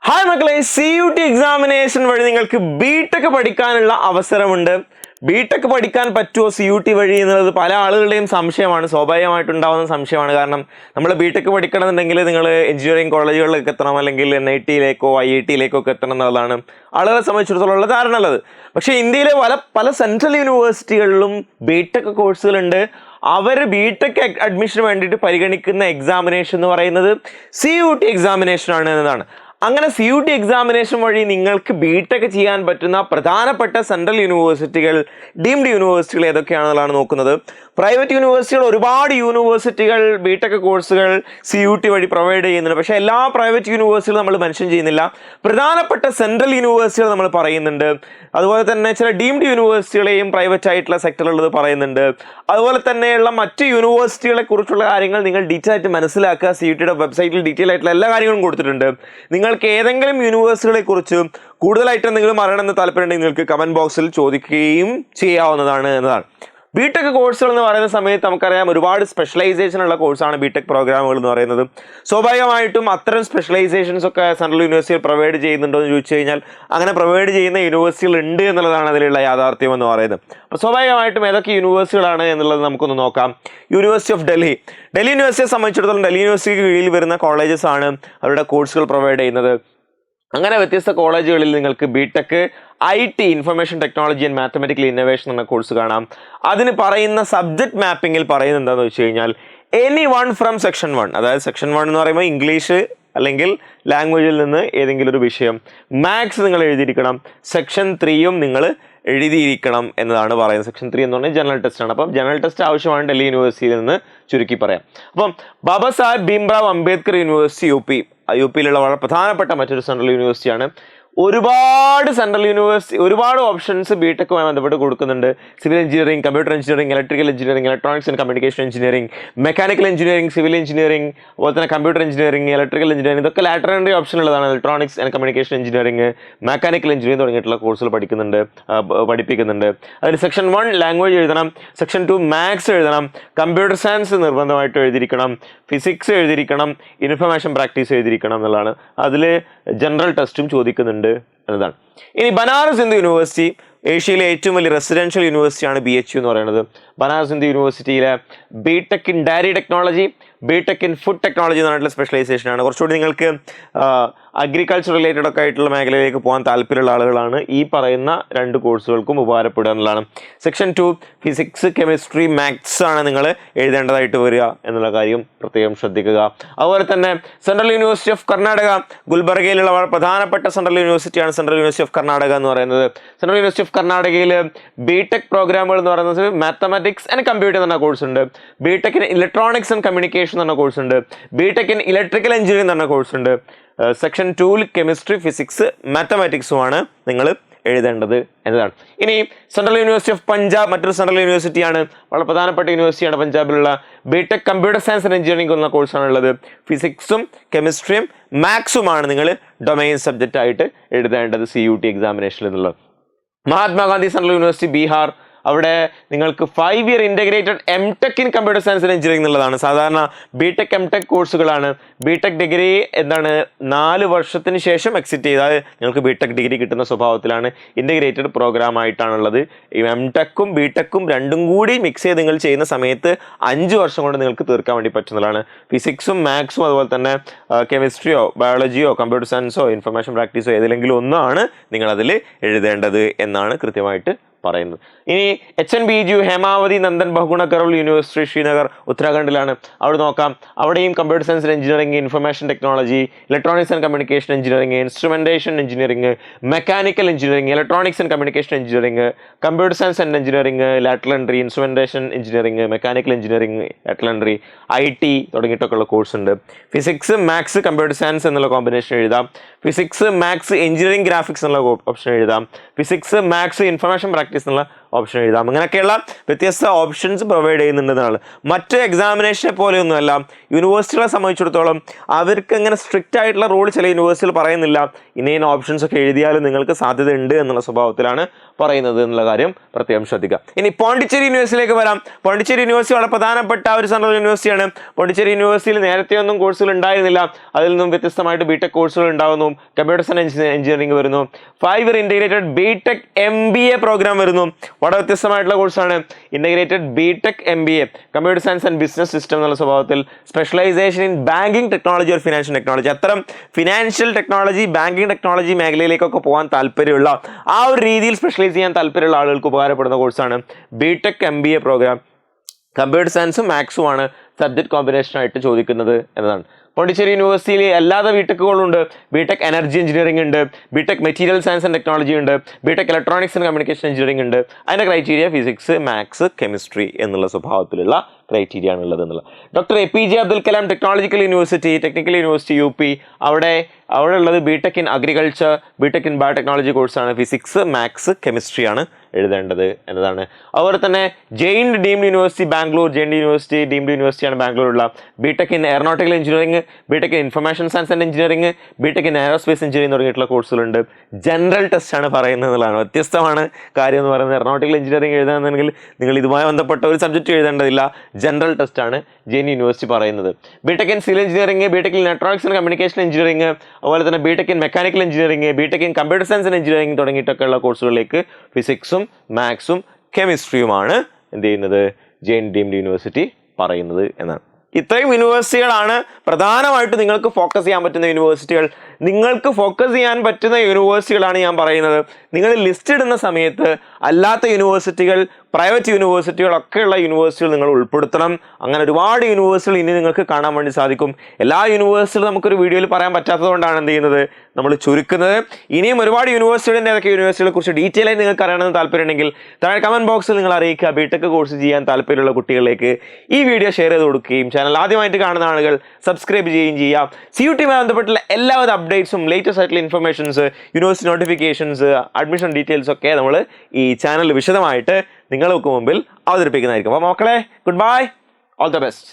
Hi മക്കളെ, CUT examination വഴി നിങ്ങൾക്ക് ബിടെക് പഠിക്കാനുള്ള അവസരമുണ്ട്. ബിടെക് പഠിക്കാൻ പറ്റുമോ CUT വഴി എന്നുള്ളത് പല ആളുകളുടെയും സംശയമാണ്, സ്വാഭാവികമായിട്ടുണ്ടാകുന്ന സംശയമാണ്. കാരണം നമ്മൾ ബിടെക് പഠിക്കണമെന്നുണ്ടെങ്കിൽ നിങ്ങൾ എഞ്ചിനീയറിംഗ് കോളേജുകളിലേക്ക് എത്തണം, അല്ലെങ്കിൽ NIT-യിലേക്കോ IIT-യിലേക്കോ ഒക്കെ എത്തണം എന്നുള്ളതാണ് ആളുകളെ സംബന്ധിച്ചിടത്തോളം ഉള്ള ധാരണ ഉള്ളത്. പക്ഷേ ഇന്ത്യയിലെ പല സെൻട്രൽ യൂണിവേഴ്സിറ്റികളിലും ബിടെക് കോഴ്സുകളുണ്ട്. അവർ ബിടെക് അഡ്മിഷന് വേണ്ടിയിട്ട് പരിഗണിക്കുന്ന എക്സാമിനേഷൻ എന്ന് പറയുന്നത് CUT എക്സാമിനേഷൻ ആണ് എന്നതാണ്. അങ്ങനെ CUT എക്സാമിനേഷൻ വഴി നിങ്ങൾക്ക് ബിടെക് ചെയ്യാൻ പറ്റുന്ന പ്രധാനപ്പെട്ട സെൻട്രൽ യൂണിവേഴ്സിറ്റികൾ, ഡീംഡ് യൂണിവേഴ്സിറ്റികൾ ഏതൊക്കെയാണെന്നുള്ളതാണ് നോക്കുന്നത്. പ്രൈവറ്റ് യൂണിവേഴ്സിറ്റികൾ, ഒരുപാട് യൂണിവേഴ്സിറ്റികൾ ബിടെക് കോഴ്സുകൾ CUT വഴി പ്രൊവൈഡ് ചെയ്യുന്നുണ്ട്. പക്ഷേ എല്ലാ പ്രൈവറ്റ് യൂണിവേഴ്സിറ്റികളും നമ്മൾ മെൻഷൻ ചെയ്യുന്നില്ല. പ്രധാനപ്പെട്ട സെൻട്രൽ യൂണിവേഴ്സിറ്റികൾ നമ്മൾ പറയുന്നുണ്ട്. അതുപോലെ തന്നെ ചില ഡീംഡ് യൂണിവേഴ്സിറ്റികളെയും പ്രൈവറ്റ് ആയിട്ടുള്ള സെക്ടറുള്ളത് പറയുന്നുണ്ട്. അതുപോലെ തന്നെയുള്ള മറ്റ് യൂണിവേഴ്സിറ്റികളെ കുറിച്ചുള്ള കാര്യങ്ങൾ നിങ്ങൾ ഡീറ്റെയിൽ ആയിട്ട് മനസ്സിലാക്കുക. CUTയുടെ വെബ്സൈറ്റിൽ ഡീറ്റെയിൽ ആയിട്ടുള്ള എല്ലാ കാര്യങ്ങളും കൊടുത്തിട്ടുണ്ട്. നിങ്ങൾക്ക് ഏതെങ്കിലും യൂണിവേഴ്സിറ്റികളെ കുറിച്ച് കൂടുതലായിട്ട് എന്തെങ്കിലും അറിയണമെന്ന് താല്പര്യമുണ്ടെങ്കിൽ നിങ്ങൾക്ക് കമന്റ് ബോക്സിൽ ചോദിക്കുകയും ചെയ്യാവുന്നതാണ് എന്നതാണ്. ബിടെക് കോഴ്സുകൾ എന്ന് പറയുന്ന സമയത്ത് നമുക്കറിയാം ഒരുപാട് സ്പെഷ്യലൈസേഷൻ ഉള്ള കോഴ്സാണ് ബിടെക് പ്രോഗ്രാമുകൾ എന്ന് പറയുന്നത്. സ്വാഭാവികമായിട്ടും അത്തരം സ്പെഷ്യലൈസേഷൻസ് ഒക്കെ സെൻട്രൽ യൂണിവേഴ്സിറ്റിയിൽ പ്രൊവൈഡ് ചെയ്യുന്നുണ്ടോ എന്ന് ചോദിച്ചു കഴിഞ്ഞാൽ അങ്ങനെ പ്രൊവൈഡ് ചെയ്യുന്ന യൂണിവേഴ്സിറ്റികൾ ഉണ്ട് എന്നുള്ളതാണ് അതിലുള്ള യാഥാർത്ഥ്യം എന്ന് പറയുന്നത്. അപ്പോൾ സ്വാഭാവികമായിട്ടും ഏതൊക്കെ യൂണിവേഴ്സിറ്റികളാണ് എന്നുള്ളത് നമുക്കൊന്ന് നോക്കാം. യൂണിവേഴ്സിറ്റി ഓഫ് ഡൽഹി യൂണിവേഴ്സിറ്റിയെ സംബന്ധിച്ചിടത്തോളം ഡൽഹി യൂണിവേഴ്സിറ്റിക്ക് കീഴിൽ വരുന്ന കോളേജസ് ആണ് അവരുടെ കോഴ്സുകൾ പ്രൊവൈഡ് ചെയ്യുന്നത്. അങ്ങനെ വ്യത്യസ്ത കോളേജുകളിൽ നിങ്ങൾക്ക് B Tech IT information technology and mathematical innovation എന്ന കോഴ്സ് കാണാം. അതിന് പറയുന്ന സബ്ജക്ട് മാപ്പിങ്ങിൽ പറയുന്നത് എന്താണെന്ന് വെച്ച് കഴിഞ്ഞാൽ എനി വൺ ഫ്രം സെക്ഷൻ 1, അതായത് സെക്ഷൻ 1 എന്ന് പറയുമ്പോൾ ഇംഗ്ലീഷ് അല്ലെങ്കിൽ ലാംഗ്വേജിൽ നിന്ന് ഏതെങ്കിലും ഒരു വിഷയം, മാത്സ് നിങ്ങൾ എഴുതിയിരിക്കണം, സെക്ഷൻ 3യും നിങ്ങൾ എഴുതിയിരിക്കണം എന്നതാണ് പറയുന്നത്. സെക്ഷൻ 3 എന്ന് പറഞ്ഞാൽ ജനറൽ ടെസ്റ്റ് ആണ്. അപ്പം ജനറൽ ടെസ്റ്റ് ആവശ്യമാണ് ഡൽഹി യൂണിവേഴ്സിറ്റിയിൽ നിന്ന് ചുരുക്കി പറയാം. അപ്പം ബാബാ സാഹേബ് ഭീംറാവ് അംബേദ്കർ യൂണിവേഴ്സിറ്റി UP-യിലുള്ള വളരെ പ്രധാനപ്പെട്ട മറ്റൊരു സെൻട്രൽ യൂണിവേഴ്സിറ്റിയാണ്. ഒരുപാട് സെൻട്രൽ യൂണിവേഴ്സിറ്റി ഒരുപാട് ഓപ്ഷൻസ് ബിടെക്കുമായി ബന്ധപ്പെട്ട് കൊടുക്കുന്നുണ്ട്. Civil engineering, computer engineering, electrical engineering, electronics and communication engineering, mechanical engineering, civil engineering, അതുപോലെ തന്നെ കമ്പ്യൂട്ടർ എഞ്ചിനീയറിംഗ്, ഇലക്ട്രിക്കൽ എഞ്ചിനീയറിംഗ്, ഇതൊക്കെ ലാറ്ററൽ എൻട്രി ഓപ്ഷൻ ഉള്ളതാണ്. Electronics and communication engineering, mechanical engineering തുടങ്ങിയിട്ടുള്ള കോഴ്സുകൾ പഠിപ്പിക്കുന്നുണ്ട്. അതിൽ സെക്ഷൻ 1 ലാംഗ്വേജ് എഴുതണം, സെക്ഷൻ 2 മാത്സ് എഴുതണം, കമ്പ്യൂട്ടർ സയൻസ് നിർബന്ധമായിട്ട് എഴുതിയിരിക്കണം, ഫിസിക്സ് എഴുതിയിരിക്കണം, ഇൻഫർമേഷൻ പ്രാക്ടീസ് എഴുതിയിരിക്കണം എന്നുള്ളതാണ്. അതിൽ ജനറൽ ടെസ്റ്റും ചോദിക്കുന്നുണ്ട് എന്നതാണ്. ഇനി ബനാറസ് ഹിന്ദു യൂണിവേഴ്സിറ്റി ഏഷ്യയിലെ ഏറ്റവും വലിയ റെസിഡൻഷ്യൽ യൂണിവേഴ്സിറ്റിയാണ് BHU എന്ന് പറയുന്നത്. ബനാറസ് ഹിന്ദു യൂണിവേഴ്സിറ്റിയിലെ B Tech in dairy technology, B Tech in food technology എന്ന് പറഞ്ഞിട്ടുള്ള സ്പെഷ്യലൈസേഷൻ ആണ്. കുറച്ചുകൂടി നിങ്ങൾക്ക് അഗ്രികൾച്ചർ റിലേറ്റഡ് ഒക്കെ ആയിട്ടുള്ള മേഖലയിലേക്ക് പോകാൻ താല്പര്യമുള്ള ആളുകളാണ് ഈ പറയുന്ന 2 കോഴ്സുകൾക്കും ഉപകാരപ്പെടുക എന്നുള്ളതാണ്. സെക്ഷൻ 2 ഫിസിക്സ്, കെമിസ്ട്രി, മാത്സ് ആണ് നിങ്ങൾ എഴുതേണ്ടതായിട്ട് വരിക എന്നുള്ള കാര്യം പ്രത്യേകം ശ്രദ്ധിക്കുക. അതുപോലെ തന്നെ സെൻട്രൽ യൂണിവേഴ്സിറ്റി ഓഫ് കർണാടക ഗുൽബർഗയിലുള്ള വളരെ പ്രധാനപ്പെട്ട സെൻട്രൽ യൂണിവേഴ്സിറ്റിയാണ് സെൻട്രൽ യൂണിവേഴ്സിറ്റി ഓഫ് കർണാടക എന്ന് പറയുന്നത്. സെൻട്രൽ യൂണിവേഴ്സിറ്റി ഓഫ് കർണാടകയിൽ ബിടെക് പ്രോഗ്രാമുകൾ എന്ന് പറയുന്നത് മാത്തമാറ്റിക്സ് ആൻഡ് കമ്പ്യൂട്ടർ എന്ന കോഴ്സ് ഉണ്ട്, BTech in electronics and communication എന്ന കോഴ്സ് ഉണ്ട്, ബിടെക് ഇൻ ഇലക്ട്രിക്കൽ എഞ്ചിനീയറിംഗ് എന്ന കോഴ്സ് ഉണ്ട്. സെക്ഷൻ 2 കെമിസ്ട്രി, ഫിസിക്സ്, മാത്തമാറ്റിക്സുമാണ് നിങ്ങൾ എഴുതേണ്ടത് എന്നതാണ്. ഇനി സെൻട്രൽ യൂണിവേഴ്സിറ്റി ഓഫ് പഞ്ചാബ് മറ്റൊരു സെൻട്രൽ യൂണിവേഴ്സിറ്റിയാണ്, വളരെ പ്രധാനപ്പെട്ട യൂണിവേഴ്സിറ്റിയാണ് പഞ്ചാബിലുള്ള. BTech computer science and engineering എന്ന കോഴ്സാണ് ഉള്ളത്. ഫിസിക്സും കെമിസ്ട്രിയും മാത്സുമാണ് നിങ്ങൾ ഡൊമൈൻ സബ്ജക്റ്റ് ആയിട്ട് എഴുതേണ്ടത് CUT എക്സാമിനേഷനിൽ എന്നുള്ളത്. മഹാത്മാഗാന്ധി സെൻട്രൽ യൂണിവേഴ്സിറ്റി ബീഹാർ, അവിടെ നിങ്ങൾക്ക് 5 year integrated MTech in computer science and engineering എന്നുള്ളതാണ്. സാധാരണ ബിടെക് MTech കോഴ്സുകളാണ്. ബിടെക് ഡിഗ്രി എന്താണ് 4 വർഷത്തിന് ശേഷം എക്സിറ്റ് ചെയ്താൽ നിങ്ങൾക്ക് ബിടെക് ഡിഗ്രി കിട്ടുന്ന സ്വഭാവത്തിലാണ്. Integrated programme ആയിട്ടാണുള്ളത്. ഈ MTechഉം ബിടെക്കും രണ്ടും കൂടി മിക്സ് ചെയ്ത് നിങ്ങൾ ചെയ്യുന്ന സമയത്ത് 5 വർഷം കൊണ്ട് നിങ്ങൾക്ക് തീർക്കാൻ വേണ്ടി പറ്റുന്നതാണ്. ഫിസിക്സും മാത്സും അതുപോലെ തന്നെ കെമിസ്ട്രിയോ ബയോളജിയോ കമ്പ്യൂട്ടർ സയൻസോ ഇൻഫർമേഷൻ പ്രാക്ടീസോ ഏതെങ്കിലും ഒന്നാണ് നിങ്ങളതിൽ എഴുതേണ്ടത് എന്നാണ് കൃത്യമായിട്ട് പറയുന്നത്. ഇനി HNBGU ഹേമാവതി നന്ദൻ ബഹുഗുണ കരോൾ യൂണിവേഴ്സിറ്റി ശ്രീനഗർ ഉത്തരാഖണ്ഡിലാണ്. അവിടെ നോക്കാം, അവിടെയും computer science engineering, information technology, electronics and communication engineering, instrumentation engineering, mechanical engineering, electronics and communication engineering, computer science and engineering, lateral entry, instrumentation engineering, mechanical engineering, lateral entry, IT തുടങ്ങിയിട്ടൊക്കെയുള്ള course ഉണ്ട്. Physics maths computer science എന്നുള്ള combination എഴുതാം. Physics maths engineering graphics എന്നുള്ള option എഴുതാം. Physics maths information practice എന്നുള്ള option എഴുതാം. അങ്ങനെയൊക്കെയുള്ള വ്യത്യസ്ത ഓപ്ഷൻസ് പ്രൊവൈഡ് ചെയ്യുന്നുണ്ടെന്നാണ്. മറ്റ് എക്സാമിനേഷനെ പോലെയൊന്നുമല്ല യൂണിവേഴ്സിറ്റികളെ സംബന്ധിച്ചിടത്തോളം അവർക്ക് അങ്ങനെ സ്ട്രിക്റ്റ് ആയിട്ടുള്ള റൂൾ ചില യൂണിവേഴ്സിറ്റികൾ പറയുന്നില്ല. ഇന്ന ഓപ്ഷൻസ് ഒക്കെ എഴുതിയാലും നിങ്ങൾക്ക് സാധ്യത ഉണ്ട് എന്നുള്ള സ്വഭാവത്തിലാണ് പറയുന്നത് എന്നുള്ള കാര്യം പ്രത്യേകം ശ്രദ്ധിക്കുക. ഇനി പോണ്ടിച്ചേരി യൂണിവേഴ്സിറ്റിയിലേക്ക് വരാം. പോണ്ടിച്ചേരി യൂണിവേഴ്സിറ്റി വളരെ പ്രധാനപ്പെട്ട ഒരു സെൻട്രൽ യൂണിവേഴ്സിറ്റിയാണ്. പോണ്ടിച്ചേരി യൂണിവേഴ്സിറ്റിയിൽ നേരത്തെ ഒന്നും കോഴ്സുകൾ ഉണ്ടായിരുന്നില്ല. അതിൽ നിന്നും വ്യത്യസ്തമായിട്ട് ബിടെക് കോഴ്സുകൾ ഉണ്ടാകുന്നു. കമ്പ്യൂട്ടർ സയൻസ് എഞ്ചിനീയറിംഗ് വരുന്നു. 5 year integrated B Tech MBA programme വരുന്നു. വളരെ വ്യത്യസ്തമായിട്ടുള്ള കോഴ്സാണ് integrated B Tech MBA, computer science and business system എന്നുള്ള സ്വഭാവത്തിൽ. Specialisation in banking technology or financial technology. അത്തരം ഫിനാൻഷ്യൽ ടെക്നോളജി, ബാങ്കിങ് ടെക്നോളജി മേഖലയിലേക്കൊക്കെ പോകാൻ താല്പര്യമുള്ള, ആ ഒരു രീതിയിൽ സ്പെഷ്യലൈസ് ചെയ്യാൻ താല്പര്യമുള്ള ആളുകൾക്ക് ഉപകാരപ്പെടുന്ന കോഴ്സാണ് ബിടെക് MBA പ്രോഗ്രാം. കമ്പ്യൂട്ടർ സയൻസും മാത്സുമാണ് സബ്ജക്ട് കോമ്പിനേഷനായിട്ട് ചോദിക്കുന്നത് എന്നതാണ്. പോണ്ടിച്ചേരി യൂണിവേഴ്സിറ്റിയിൽ അല്ലാതെ ബിടെക്കുകളും ഉണ്ട്. ബിടെക് എനർജി എഞ്ചിനീയറിംഗ് ഉണ്ട്, BTech material science and technology ഉണ്ട്, BTech electronics and communication engineering ഉണ്ട്. അതിൻ്റെ ക്രൈറ്റീരിയ ഫിസിക്സ്, മാത്സ്, കെമിസ്ട്രി എന്നുള്ള സ്വഭാവത്തിലുള്ള ക്രൈറ്റീരിയ ആണ് ഉള്ളത് എന്നുള്ളത്. Doctor APJ Abdul Kalam technological university, technical university UP, അവിടെ ഉള്ളത് B Tech in agriculture, B Tech in biotechnology കോഴ്സാണ്. ഫിസിക്സ്, മാത്സ്, കെമിസ്ട്രിയാണ് എഴുതേണ്ടത് എന്നതാണ്. അതുപോലെ തന്നെ Jain deemed university Bangalore, Jain university deemed യൂണിവേഴ്സിറ്റിയാണ് ബാംഗ്ലൂരുള്ള. B Tech in aeronautical engineering, B Tech in information science and engineering, B Tech in aerospace engineering തുടങ്ങിയിട്ടുള്ള കോഴ്സുകളുണ്ട്. ജനറൽ ടെസ്റ്റ് ആണ് പറയുന്നത് എന്നുള്ളതാണ് വ്യത്യസ്തമാണ് കാര്യം എന്ന് പറയുന്നത്. എയറോനോട്ടിക്കൽ എഞ്ചിനീയറിംഗ് എഴുതാന്നുണ്ടെങ്കിൽ നിങ്ങൾ ഇതുമായി ബന്ധപ്പെട്ട ഒരു സബ്ജക്റ്റ് എഴുതേണ്ടതില്ല, ജനറൽ ടെസ്റ്റ് ആണ് ജെയിൻ യൂണിവേഴ്സിറ്റി പറയുന്നത്. B Tech in civil engineering, B Tech in electronics and communication engineering, അതുപോലെ തന്നെ B Tech in mechanical engineering, B Tech in computer science and engineering തുടങ്ങിയിട്ടൊക്കെയുള്ള കോഴ്സുകളിലേക്ക് ഫിസിക്സും മാത്സും കെമിസ്ട്രിയുമാണ് എന്ത് ചെയ്യുന്നത്, ജെയിൻ ഡീംഡ് യൂണിവേഴ്സിറ്റി പറയുന്നത് എന്നാണ്. ഇത്രയും യൂണിവേഴ്സിറ്റികളാണ് പ്രധാനമായിട്ട് നിങ്ങൾക്ക് ഫോക്കസ് ചെയ്യാൻ പറ്റുന്ന യൂണിവേഴ്സിറ്റികൾ. നിങ്ങൾക്ക് ഫോക്കസ് ചെയ്യാൻ പറ്റുന്ന യൂണിവേഴ്സിറ്റികളാണ് ഞാൻ പറയുന്നത്. നിങ്ങൾ ലിസ്റ്റ് ഇടുന്ന സമയത്ത് അല്ലാത്ത യൂണിവേഴ്സിറ്റികൾ, പ്രൈവറ്റ് യൂണിവേഴ്സിറ്റികളൊക്കെയുള്ള യൂണിവേഴ്സിറ്റികൾ നിങ്ങൾ ഉൾപ്പെടുത്തണം. അങ്ങനെ ഒരുപാട് യൂണിവേഴ്സിറ്റികൾ ഇനി നിങ്ങൾക്ക് കാണാൻ വേണ്ടി സാധിക്കും. എല്ലാ യൂണിവേഴ്സിറ്റികളും നമുക്കൊരു വീഡിയോയിൽ പറയാൻ പറ്റാത്തതുകൊണ്ടാണ് എന്ത് ചെയ്യുന്നത്, നമ്മൾ ചുരുക്കുന്നത്. ഇനിയും ഒരുപാട് യൂണിവേഴ്സിറ്റികളുടെ ഏതൊക്കെ യൂണിവേഴ്സിറ്റികളെ കുറിച്ച് ഡീറ്റെയിൽ ആയി നിങ്ങൾക്ക് അറിയണമെന്ന് താല്പര്യമുണ്ടെങ്കിൽ താഴെ കമന്റ് ബോക്സിൽ നിങ്ങൾ അറിയിക്കുക. ബിടെക് കോഴ്സ് ചെയ്യാൻ താല്പര്യമുള്ള കുട്ടികളിലേക്ക് ഈ വീഡിയോ ഷെയർ ചെയ്ത് കൊടുക്കുകയും ചാനൽ ആദ്യമായിട്ട് കാണുന്ന ആളുകൾ സബ്സ്ക്രൈബ് ചെയ്യുകയും ചെയ്യാം. CUT-യുമായി ബന്ധപ്പെട്ടുള്ള എല്ലാവിധ അപ്ഡേറ്റ്സും ലേറ്റസ്റ്റ് ആയിട്ടുള്ള informations, university notifications, admission details ഒക്കെ നമ്മൾ ഈ ചാനൽ വിശദമായിട്ട് നിങ്ങൾക്ക് മുമ്പിൽ അവതരിപ്പിക്കുന്നതായിരിക്കും. അപ്പോൾ മക്കളെ, good bye, all the best.